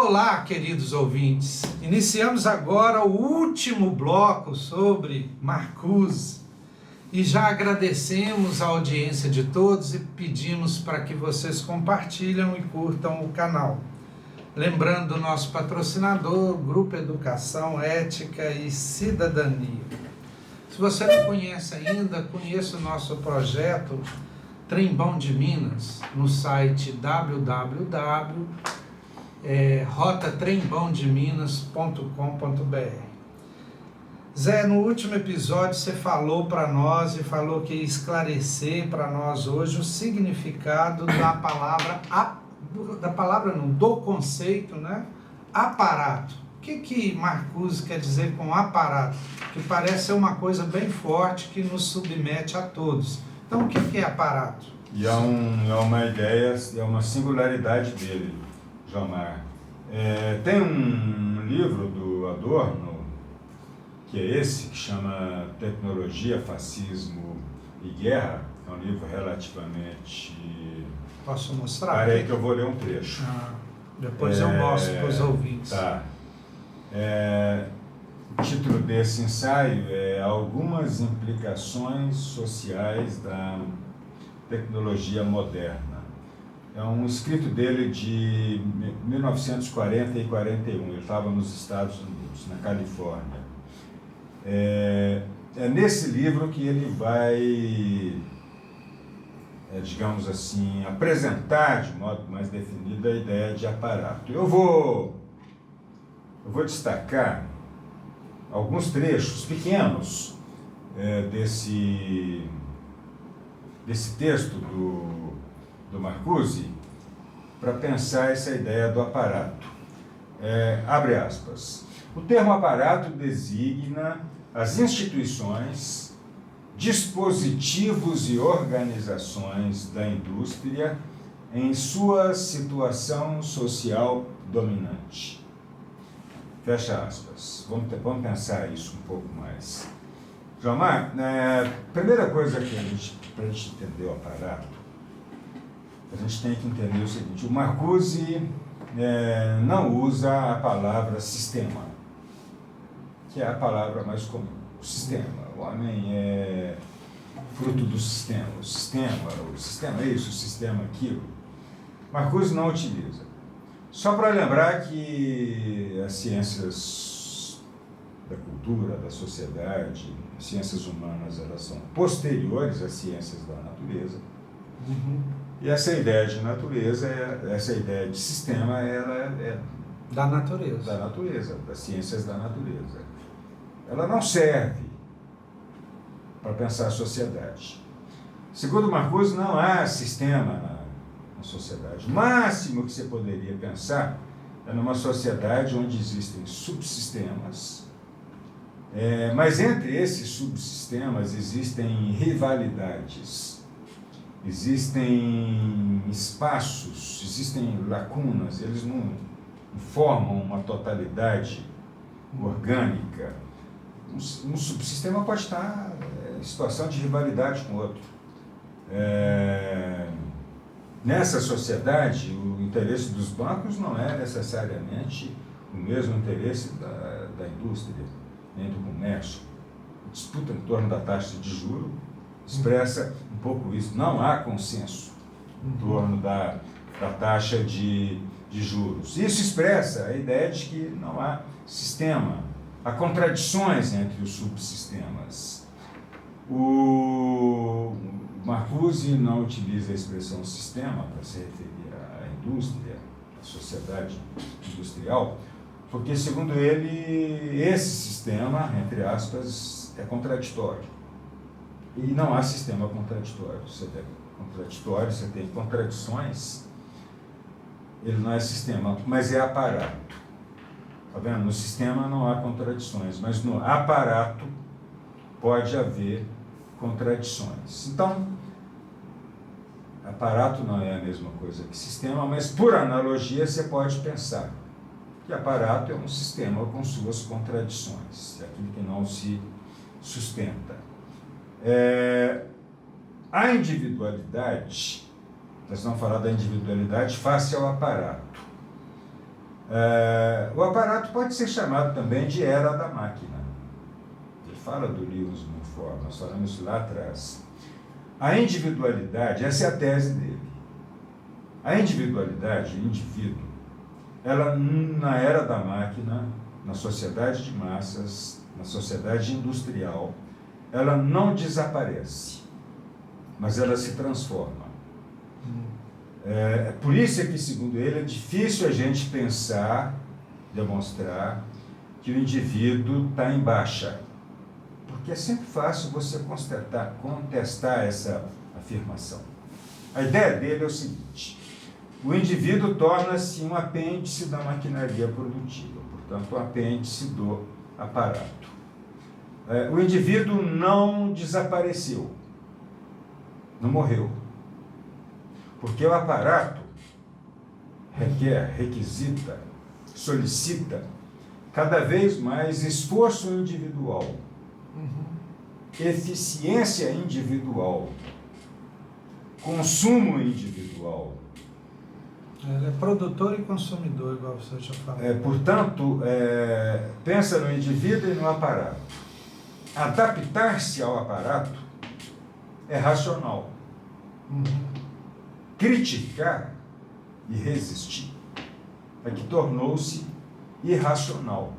Olá, queridos ouvintes. Iniciamos agora o último bloco sobre Marcuse e já agradecemos a audiência de todos e pedimos para que vocês compartilhem e curtam o canal. Lembrando o nosso patrocinador, Grupo Educação, Ética e Cidadania. Se você não conhece ainda, conheça o nosso projeto Trembão de Minas no site rotatrembãodeminas.com.br. Zé, no último episódio você falou para nós e falou que ia esclarecer para nós hoje o significado da palavra do conceito, né? Aparato. O que Marcuse quer dizer com aparato? Que parece ser uma coisa bem forte que nos submete a todos. Então, o que é aparato? E é uma ideia, é uma singularidade dele, Jomar. Tem um livro do Adorno, que é esse, que chama Tecnologia, Fascismo e Guerra. É um livro relativamente... Posso mostrar? Parei que eu vou ler um trecho. Depois eu mostro para os ouvintes. Tá. O título desse ensaio é Algumas implicações sociais da tecnologia moderna. É um escrito dele de 1940 e 41. Ele estava nos Estados Unidos, na Califórnia. É nesse livro que ele vai, digamos assim, apresentar de modo mais definido a ideia de aparato. Eu vou destacar alguns trechos pequenos desse texto do Marcuse para pensar essa ideia do aparato. Abre aspas. O termo aparato designa as instituições, dispositivos e organizações da indústria em sua situação social dominante. Fecha aspas. Vamos pensar isso um pouco mais. Jomar, primeira coisa que para a gente entender o aparato, a gente tem que entender o seguinte: o Marcuse não usa a palavra sistema, que é a palavra mais comum. O sistema, o homem é fruto do sistema, o sistema é isso, o sistema aquilo. Marcuse não utiliza. Só para lembrar que as ciências da cultura, da sociedade, as ciências humanas, elas são posteriores às ciências da natureza. Uhum. E essa ideia de natureza, essa ideia de sistema, ela é da natureza. Da natureza, das ciências da natureza. Ela não serve para pensar a sociedade. Segundo Marcuse, não há sistema na sociedade. O máximo que você poderia pensar é numa sociedade onde existem subsistemas, mas entre esses subsistemas existem rivalidades, existem espaços, existem lacunas, eles não formam uma totalidade orgânica. Um subsistema pode estar em situação de rivalidade com outro. Nessa sociedade, o interesse dos bancos não é necessariamente o mesmo interesse da indústria, nem do comércio. A disputa em torno da taxa de juros expressa um pouco isso. Não há consenso em torno da taxa de juros. Isso expressa a ideia de que não há sistema. Há contradições entre os subsistemas. O Marcuse não utiliza a expressão sistema para se referir à indústria, à sociedade industrial, porque, segundo ele, esse sistema, entre aspas, é contraditório. E não há sistema contraditório. Você tem contradições, ele não é sistema, mas é aparato. Está vendo? No sistema não há contradições, mas no aparato pode haver contradições. Então, aparato não é a mesma coisa que sistema, mas por analogia você pode pensar que aparato é um sistema com suas contradições, é aquilo que não se sustenta. A individualidade, nós vamos falar da individualidade face ao aparato. O aparato pode ser chamado também de era da máquina. Ele fala do Linus Munford, nós falamos isso lá atrás. A individualidade, essa é a tese dele. A individualidade, o indivíduo, ela na era da máquina, na sociedade de massas, na sociedade industrial, ela não desaparece, mas ela se transforma. Por isso é que, segundo ele, é difícil a gente pensar, demonstrar que o indivíduo está em baixa. Porque é sempre fácil você contestar essa afirmação. A ideia dele é o seguinte: o indivíduo torna-se um apêndice da maquinaria produtiva, portanto, um apêndice do aparato. O indivíduo não desapareceu, não morreu, porque o aparato requisita, solicita cada vez mais esforço individual, eficiência individual, consumo individual. Ele é produtor e consumidor, igual você já falou. Portanto, pensa no indivíduo e no aparato. Adaptar-se ao aparato é racional. Criticar e resistir é que tornou-se irracional.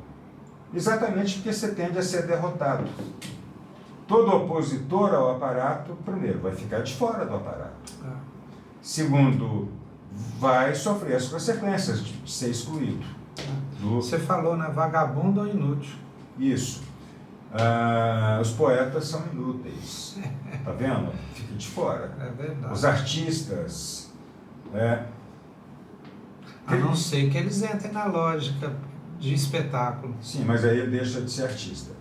Exatamente porque você tende a ser derrotado. Todo opositor ao aparato, primeiro, vai ficar de fora do aparato. Segundo, vai sofrer as consequências de ser excluído. Você falou, né? Vagabundo ou inútil. Isso. Os poetas são inúteis. Tá vendo? Fica de fora. É verdade. Os artistas. A não ser que eles entrem na lógica de espetáculo. Sim, mas aí ele deixa de ser artista.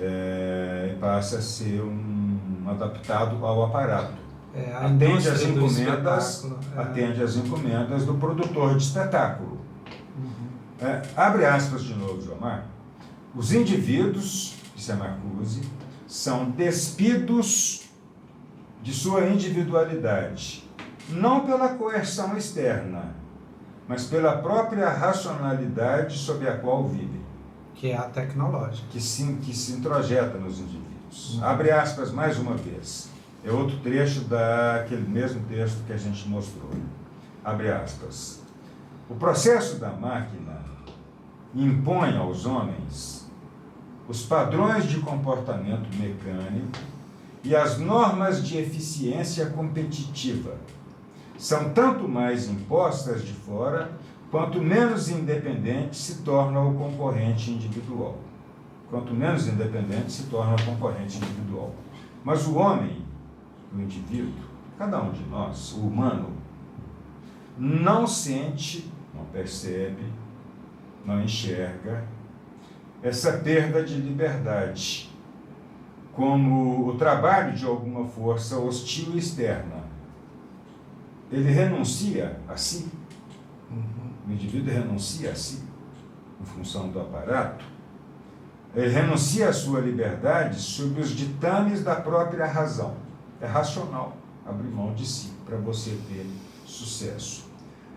E passa a ser um adaptado ao aparato. Atende às encomendas do produtor de espetáculo. Abre aspas de novo, Jomar. Os indivíduos, disse a Marcuse, são despidos de sua individualidade, não pela coerção externa, mas pela própria racionalidade sob a qual vivem. Que é a tecnológica. Que se introjeta nos indivíduos. Abre aspas mais uma vez. É outro trecho daquele mesmo texto que a gente mostrou. Abre aspas. O processo da máquina impõe aos homens os padrões de comportamento mecânico e as normas de eficiência competitiva. São tanto mais impostas de fora, quanto menos independente se torna o concorrente individual. Quanto menos independente se torna o concorrente individual. Mas o homem, o indivíduo, cada um de nós, o humano, não sente, não percebe, não enxerga essa perda de liberdade como o trabalho de alguma força hostil externa. Ele renuncia a si. O indivíduo renuncia a si em função do aparato. Ele renuncia à sua liberdade sob os ditames da própria razão. É racional abrir mão de si para você ter sucesso.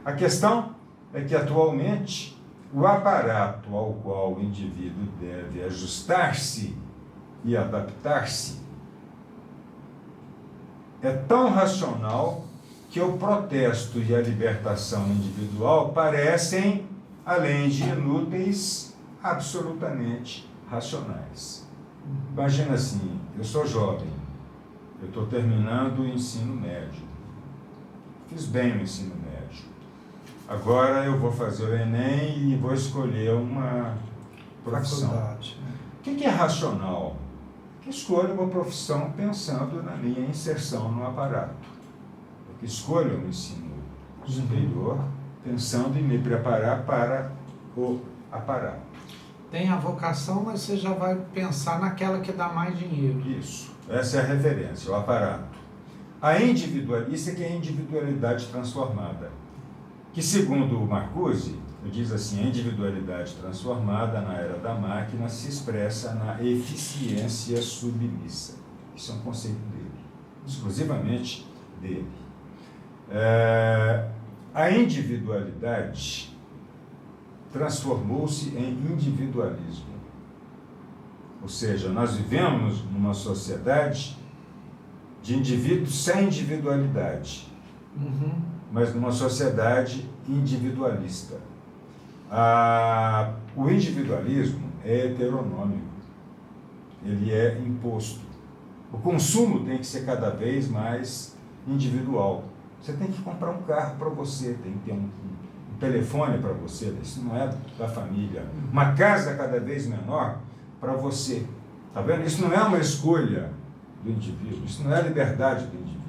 A questão é que, atualmente, o aparato ao qual o indivíduo deve ajustar-se e adaptar-se é tão racional que o protesto e a libertação individual parecem, além de inúteis, absolutamente racionais. Imagina assim, eu sou jovem, eu estou terminando o ensino médio, fiz bem o ensino médio, agora eu vou fazer o Enem e vou escolher uma profissão. Faculdade. O que é racional? Que escolho uma profissão pensando na minha inserção no aparato. Que escolho o ensino superior pensando em me preparar para o aparato. Tem a vocação, mas você já vai pensar naquela que dá mais dinheiro. Isso. Essa é a referência, o aparato. Isso é que é a individualidade transformada. Que, segundo o Marcuse, diz assim, a individualidade transformada na era da máquina se expressa na eficiência submissa. Isso é um conceito dele, exclusivamente dele. A individualidade transformou-se em individualismo. Ou seja, nós vivemos numa sociedade de indivíduos sem individualidade, mas numa sociedade individualista. O individualismo é heteronômico, ele é imposto. O consumo tem que ser cada vez mais individual. Você tem que comprar um carro para você, tem que ter um telefone para você, isso não é da família. Uma casa cada vez menor para você. Está vendo? Isso não é uma escolha do indivíduo, isso não é a liberdade do indivíduo.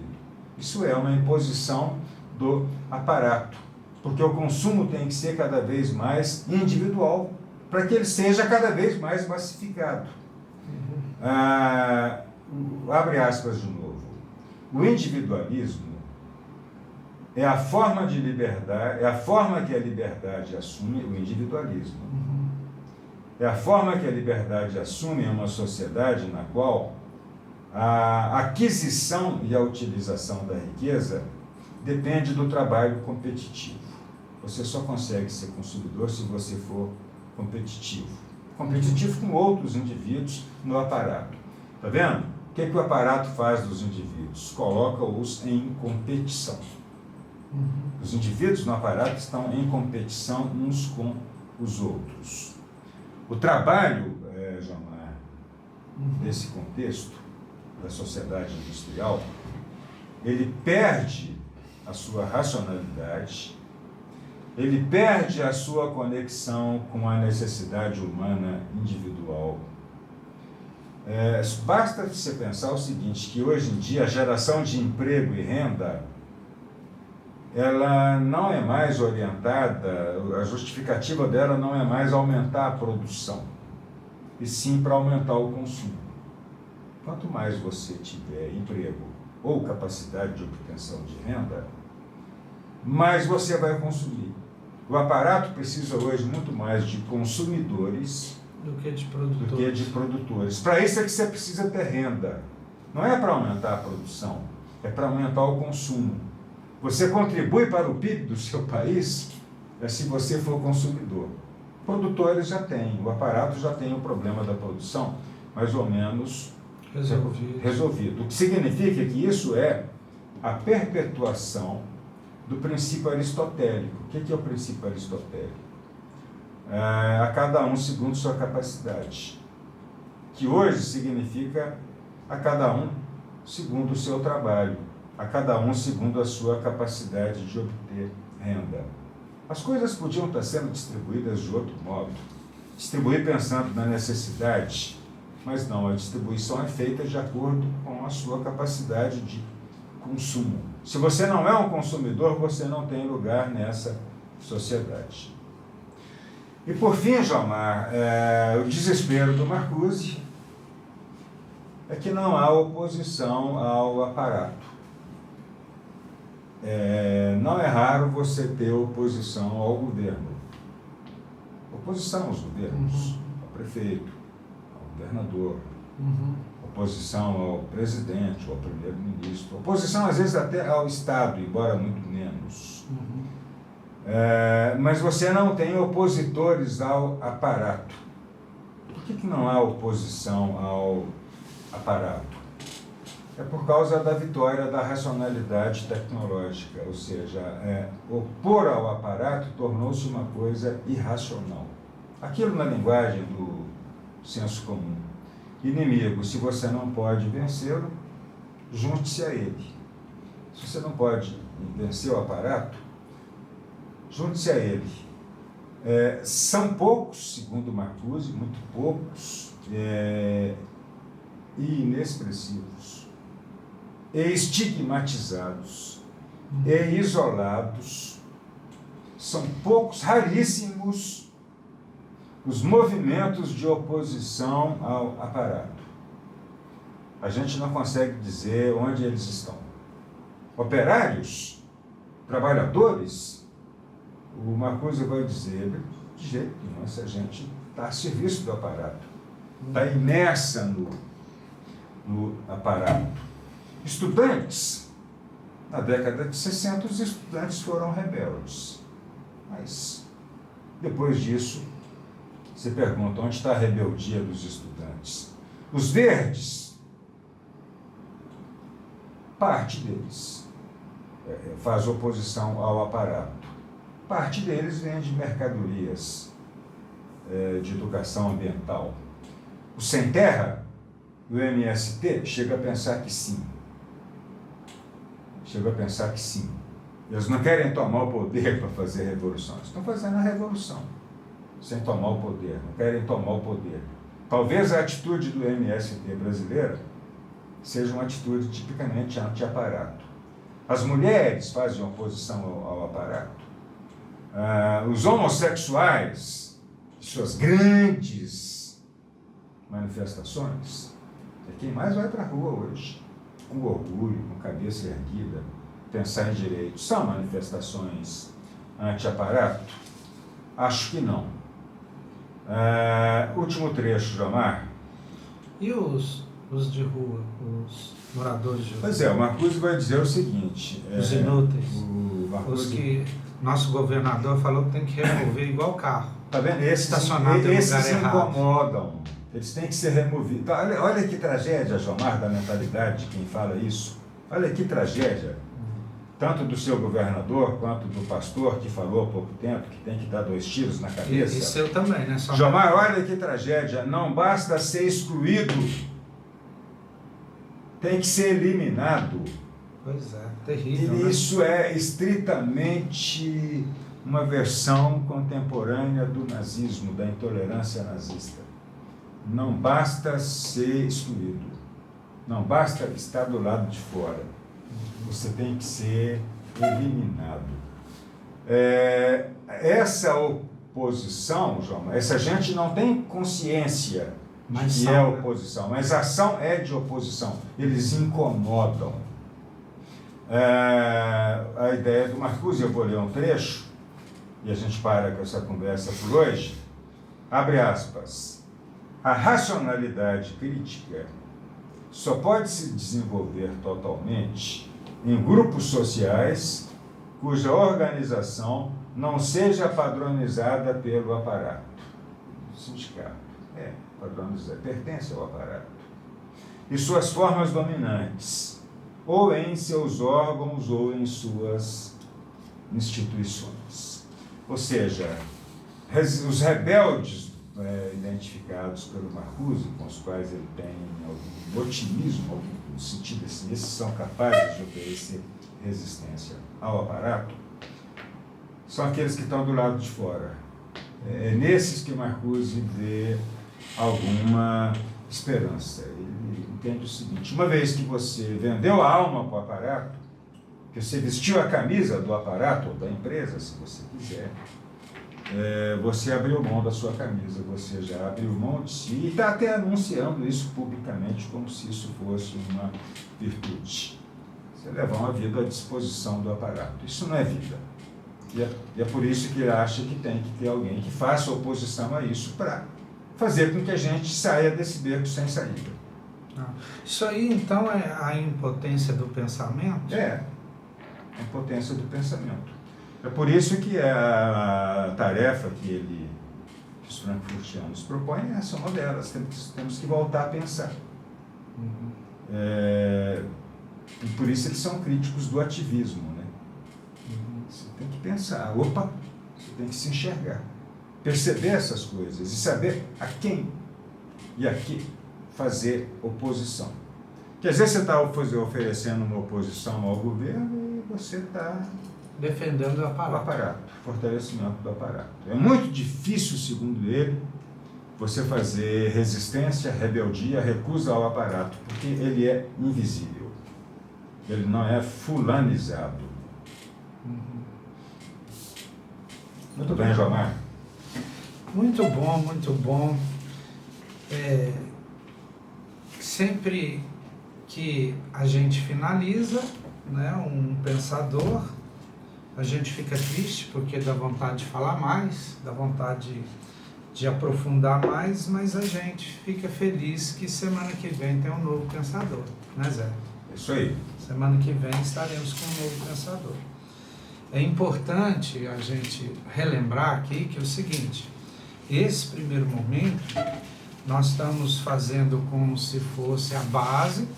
Isso é uma imposição do aparato, porque o consumo tem que ser cada vez mais individual, para que ele seja cada vez mais massificado. Abre aspas de novo. O individualismo é a forma de liberdade, é a forma que a liberdade assume, o individualismo. É a forma que a liberdade assume em uma sociedade na qual a aquisição e a utilização da riqueza depende do trabalho competitivo. Você só consegue ser consumidor se você for competitivo. Competitivo com outros indivíduos no aparato. Está vendo? O que o aparato faz dos indivíduos? Coloca-os em competição. Os indivíduos no aparato estão em competição uns com os outros. O trabalho, Jamar, nesse contexto da sociedade industrial, ele perde a sua racionalidade, ele perde a sua conexão com a necessidade humana individual. Basta você pensar o seguinte, que hoje em dia a geração de emprego e renda, ela não é mais orientada, a justificativa dela não é mais aumentar a produção, e sim para aumentar o consumo. Quanto mais você tiver emprego ou capacidade de obtenção de renda, mais você vai consumir. O aparato precisa hoje muito mais de consumidores do que de produtores. Para isso é que você precisa ter renda. Não é para aumentar a produção, é para aumentar o consumo. Você contribui para o PIB do seu país se você for consumidor. Produtores já têm, o aparato já tem o problema da produção mais ou menos resolvido. O que significa que isso é a perpetuação do princípio aristotélico. O que é o princípio aristotélico? A cada um segundo sua capacidade, que hoje significa a cada um segundo o seu trabalho, a cada um segundo a sua capacidade de obter renda. As coisas podiam estar sendo distribuídas de outro modo, distribuir pensando na necessidade, mas não, a distribuição é feita de acordo com a sua capacidade de consumo. Se você não é um consumidor, você não tem lugar nessa sociedade. E por fim, Jamar, o desespero do Marcuse é que não há oposição ao aparato. Não é raro você ter oposição ao governo. Oposição aos governos, ao prefeito, ao governador, oposição ao presidente, ao primeiro-ministro, oposição às vezes até ao Estado, embora muito menos. Mas você não tem opositores ao aparato. Por que não há oposição ao aparato? É por causa da vitória da racionalidade tecnológica, ou seja, opor ao aparato tornou-se uma coisa irracional. Aquilo na linguagem do senso comum. Inimigo, se você não pode vencê-lo, junte-se a ele. Se você não pode vencer o aparato, junte-se a ele. São poucos, segundo Marcuse, muito poucos, e inexpressivos, e estigmatizados, e isolados. São poucos, raríssimos, os movimentos de oposição ao aparato. A gente não consegue dizer onde eles estão. Operários, trabalhadores, o Marcuse vai dizer, de jeito nenhum, essa gente está a serviço do aparato, está imersa no aparato. Estudantes, na década de 60, os estudantes foram rebeldes, mas Depois disso, você pergunta, onde está a rebeldia dos estudantes? Os verdes, parte deles faz oposição ao aparato. Parte deles vende mercadorias de educação ambiental. O Sem Terra, o MST, chega a pensar que sim. Chega a pensar que sim. Eles não querem tomar o poder para fazer revoluções. Estão fazendo a revolução sem tomar o poder. Não querem tomar o poder. Talvez a atitude do MST brasileira seja uma atitude tipicamente anti-aparato. As mulheres fazem oposição ao aparato. Os homossexuais, suas grandes manifestações, é quem mais vai para a rua hoje, com orgulho, com cabeça erguida, pensar em direitos. São manifestações anti-aparato? Acho que não. Último trecho, Jomar. E os de rua, os moradores de rua? Pois é, o Marcuse vai dizer o seguinte... Os inúteis, Marcuse, os que nosso governador falou que tem que remover igual carro. tá vendo? Esses incomodam. Eles têm que ser removidos. Olha que tragédia, Jomar, da mentalidade de quem fala isso. Olha que tragédia. Tanto do seu governador, quanto do pastor que falou há pouco tempo que tem que dar 2 tiros na cabeça. E seu também, né? Jomar, olha que tragédia. Não basta ser excluído. Tem que ser eliminado. Pois é, terrível. E isso é estritamente uma versão contemporânea do nazismo, da intolerância nazista. Não basta ser excluído. Não basta estar do lado de fora. Você tem que ser eliminado. Essa oposição, João, essa gente não tem consciência de que é oposição, mas a ação é de oposição. Eles incomodam. A ideia do Marcuse, eu vou ler um trecho, e a gente para com essa conversa por hoje. Abre aspas. A racionalidade crítica só pode se desenvolver totalmente em grupos sociais cuja organização não seja padronizada pelo aparato. O sindicato padronizado, pertence ao aparato. E suas formas dominantes, ou em seus órgãos ou em suas instituições. Ou seja, os rebeldes identificados pelo Marcuse, com os quais ele tem algum otimismo, no sentido assim, esses são capazes de oferecer resistência ao aparato, são aqueles que estão do lado de fora. É nesses que Marcuse vê alguma esperança. Ele entende o seguinte: uma vez que você vendeu a alma para o aparato, que você vestiu a camisa do aparato ou da empresa, se você quiser, você abriu mão da sua camisa, você já abriu mão de si e está até anunciando isso publicamente como se isso fosse uma virtude. Você levar uma vida à disposição do aparato. Isso não é vida. E é por isso que ele acha que tem que ter alguém que faça oposição a isso para fazer com que a gente saia desse beco sem saída. Isso aí, então, é a impotência do pensamento? É, a impotência do pensamento. É por isso que a tarefa que os frankfurtianos propõem essa é uma delas. Temos que voltar a pensar. E por isso eles são críticos do ativismo, né? Você tem que pensar, você tem que se enxergar, perceber essas coisas e saber a quem e a que fazer oposição. Porque às vezes você está oferecendo uma oposição ao governo e você está defendendo o aparato, fortalecimento do aparato. É muito difícil, segundo ele, você fazer resistência, rebeldia, recusa ao aparato, porque ele é invisível. Ele não é fulanizado. Muito bem, Jomar. Muito bom, muito bom. Sempre que a gente finaliza, né, um pensador, a gente fica triste porque dá vontade de falar mais, dá vontade de aprofundar mais, mas a gente fica feliz que semana que vem tem um novo pensador, né, Zé? Isso aí. Semana que vem estaremos com um novo pensador. é importante a gente relembrar aqui que é o seguinte, esse primeiro momento nós estamos fazendo como se fosse a base,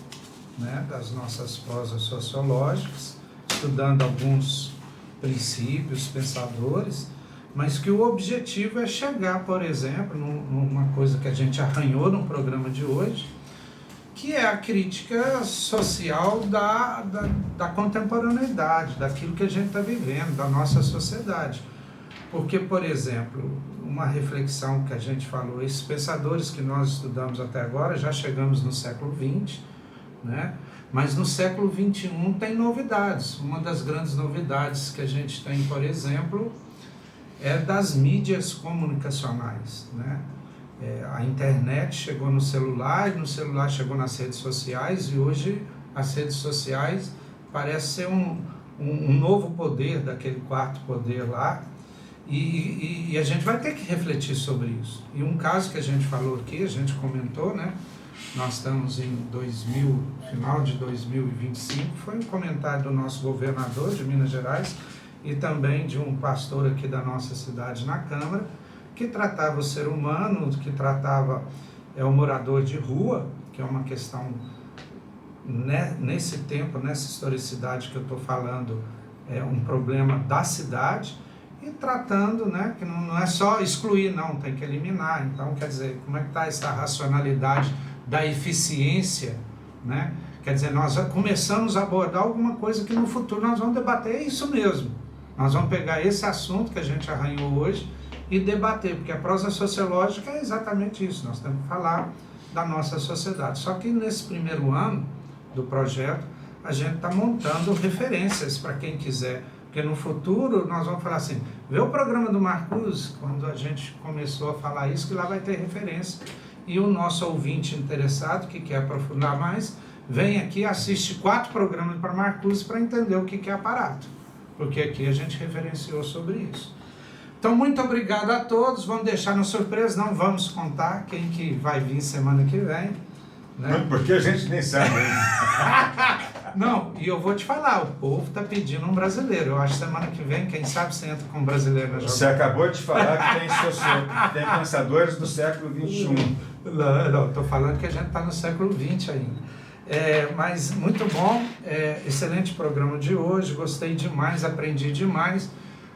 né, das nossas prosas sociológicas, estudando alguns princípios, pensadores, mas que o objetivo é chegar, por exemplo, numa coisa que a gente arranhou no programa de hoje, que é a crítica social da contemporaneidade, daquilo que a gente está vivendo, da nossa sociedade. Porque, por exemplo, uma reflexão que a gente falou, esses pensadores que nós estudamos até agora, já chegamos no século XX, né? Mas no século XXI tem novidades. Uma das grandes novidades que a gente tem, por exemplo, é das mídias comunicacionais, né? A internet chegou no celular, e no celular chegou nas redes sociais, e hoje as redes sociais parecem ser um novo poder daquele quarto poder lá, e a gente vai ter que refletir sobre isso. E um caso que a gente falou aqui, a gente comentou, né? Nós estamos em final de 2025, foi um comentário do nosso governador de Minas Gerais e também de um pastor aqui da nossa cidade na Câmara, que tratava o ser humano, que tratava o morador de rua, que é uma questão, né, nesse tempo, nessa historicidade que eu estou falando, é um problema da cidade, e tratando, né, que não é só excluir, não, tem que eliminar. Então, quer dizer, como é que está essa racionalidade da eficiência, né? Quer dizer, nós começamos a abordar alguma coisa que no futuro nós vamos debater, é isso mesmo. Nós vamos pegar esse assunto que a gente arranhou hoje e debater, porque a prosa sociológica é exatamente isso, nós temos que falar da nossa sociedade. Só que nesse primeiro ano do projeto, a gente está montando referências para quem quiser, porque no futuro nós vamos falar assim, vê o programa do Marcuse, quando a gente começou a falar isso, que lá vai ter referência. E o nosso ouvinte interessado, que quer aprofundar mais, vem aqui, assiste 4 programas para Marcuse para entender o que é aparato, porque aqui a gente referenciou sobre isso. Então, muito obrigado a todos, vamos deixar na surpresa, não vamos contar quem que vai vir semana que vem, né? Porque a gente nem sabe, hein? Não, e eu vou te falar, o povo está pedindo um brasileiro. Eu acho que semana que vem, quem sabe você entra com um brasileiro na jogada. Você acabou de falar que tem pensadores do século XXI. Não, estou falando que a gente está no século XX ainda. Mas muito bom, excelente programa de hoje, gostei demais, aprendi demais.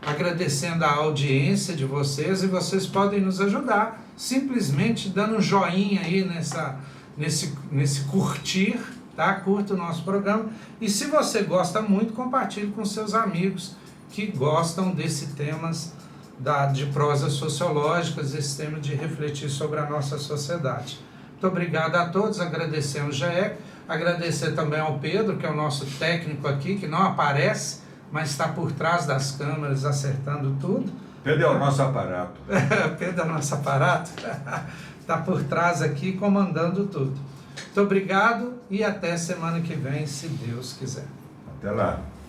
Agradecendo a audiência de vocês, e vocês podem nos ajudar simplesmente dando um joinha aí nesse curtir, tá? Curta o nosso programa, e se você gosta muito, compartilhe com seus amigos que gostam desses temas de prosas sociológicas, esse tema de refletir sobre a nossa sociedade. Muito obrigado a todos, agradecemos o GE, agradecer também ao Pedro, que é o nosso técnico aqui, que não aparece, mas está por trás das câmeras acertando tudo. Pedro é o nosso aparato. Pedro é o nosso aparato. Está por trás aqui comandando tudo. Muito obrigado e até semana que vem, se Deus quiser. Até lá.